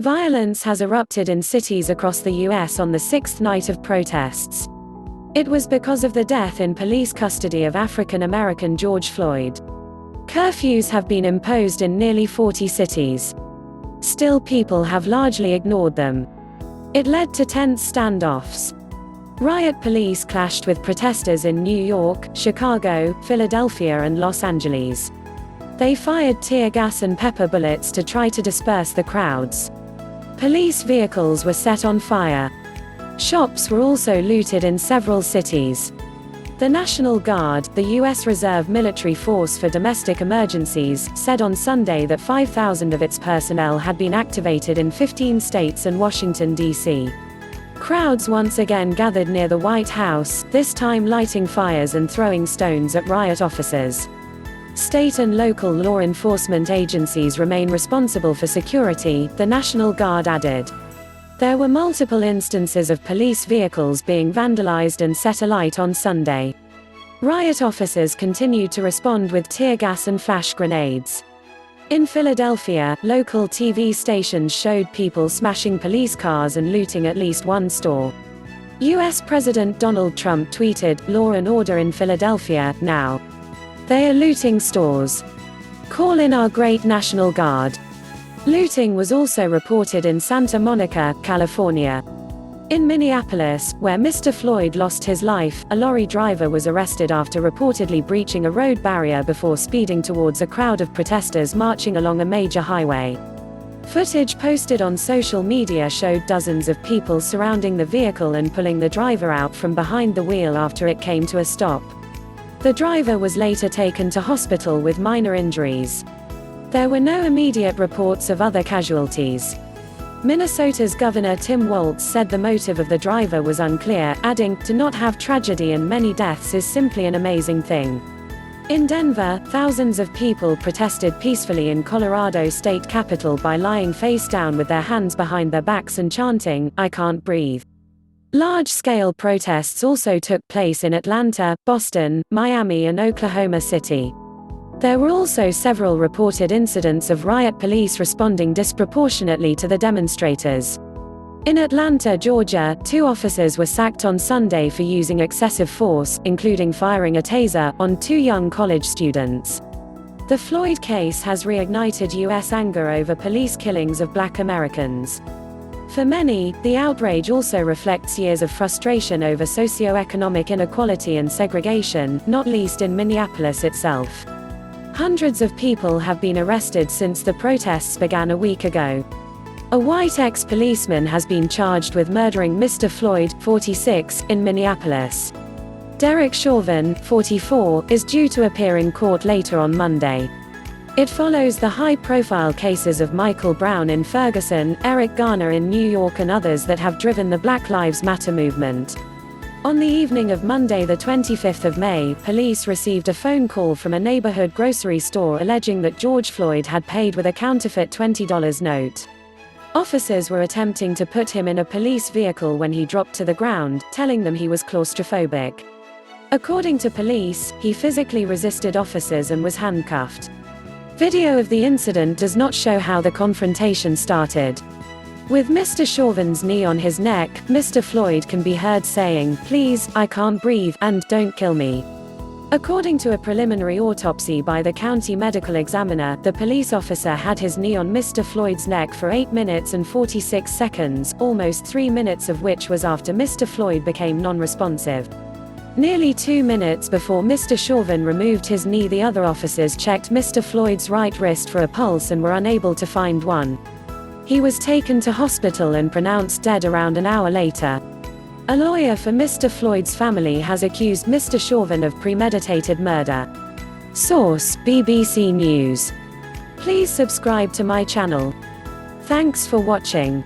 Violence has erupted in cities across the U.S. on the sixth night of protests. It was because of the death in police custody of African-American George Floyd. Curfews have been imposed in nearly 40 cities. Still, people have largely ignored them. It led to tense standoffs. Riot police clashed with protesters in New York, Chicago, Philadelphia and Los Angeles. They fired tear gas and pepper bullets to try to disperse the crowds. Police vehicles were set on fire. Shops were also looted in several cities. The National Guard, the U.S. Reserve military force for domestic emergencies, said on Sunday that 5,000 of its personnel had been activated in 15 states and Washington, D.C. Crowds once again gathered near the White House, this time lighting fires and throwing stones at riot officers. State and local law enforcement agencies remain responsible for security, the National Guard added. There were multiple instances of police vehicles being vandalized and set alight on Sunday. Riot officers continued to respond with tear gas and flash grenades. In Philadelphia, local TV stations showed people smashing police cars and looting at least one store. U.S. President Donald Trump tweeted, "Law and order in Philadelphia, now. They are looting stores. Call in our great National Guard." Looting was also reported in Santa Monica, California. In Minneapolis, where Mr. Floyd lost his life, a lorry driver was arrested after reportedly breaching a road barrier before speeding towards a crowd of protesters marching along a major highway. Footage posted on social media showed dozens of people surrounding the vehicle and pulling the driver out from behind the wheel after it came to a stop. The driver was later taken to hospital with minor injuries. There were no immediate reports of other casualties. Minnesota's Governor Tim Walz said the motive of the driver was unclear, adding, "To not have tragedy and many deaths is simply an amazing thing." In Denver, thousands of people protested peacefully in Colorado state capitol by lying face down with their hands behind their backs and chanting, "I can't breathe." Large-scale protests also took place in Atlanta, Boston, Miami and Oklahoma City. There were also several reported incidents of riot police responding disproportionately to the demonstrators. In Atlanta, Georgia, 2 officers were sacked on Sunday for using excessive force, including firing a taser, on 2 young college students. The Floyd case has reignited U.S. anger over police killings of Black Americans. For many, the outrage also reflects years of frustration over socioeconomic inequality and segregation, not least in Minneapolis itself. Hundreds of people have been arrested since the protests began a week ago. A white ex-policeman has been charged with murdering Mr. Floyd, 46, in Minneapolis. Derek Chauvin, 44, is due to appear in court later on Monday. It follows the high-profile cases of Michael Brown in Ferguson, Eric Garner in New York and others that have driven the Black Lives Matter movement. On the evening of Monday the 25th of May, police received a phone call from a neighborhood grocery store alleging that George Floyd had paid with a counterfeit $20 note. Officers were attempting to put him in a police vehicle when he dropped to the ground, telling them he was claustrophobic. According to police, he physically resisted officers and was handcuffed. Video of the incident does not show how the confrontation started. With Mr. Chauvin's knee on his neck, Mr. Floyd can be heard saying, "Please, I can't breathe," and "Don't kill me." According to a preliminary autopsy by the county medical examiner, the police officer had his knee on Mr. Floyd's neck for 8 minutes and 46 seconds, almost 3 minutes of which was after Mr. Floyd became non-responsive. Nearly 2 minutes before Mr. Chauvin removed his knee, the other officers checked Mr. Floyd's right wrist for a pulse and were unable to find one. He was taken to hospital and pronounced dead around an hour later. A lawyer for Mr. Floyd's family has accused Mr. Chauvin of premeditated murder. Source: BBC News. Please subscribe to my channel. Thanks for watching.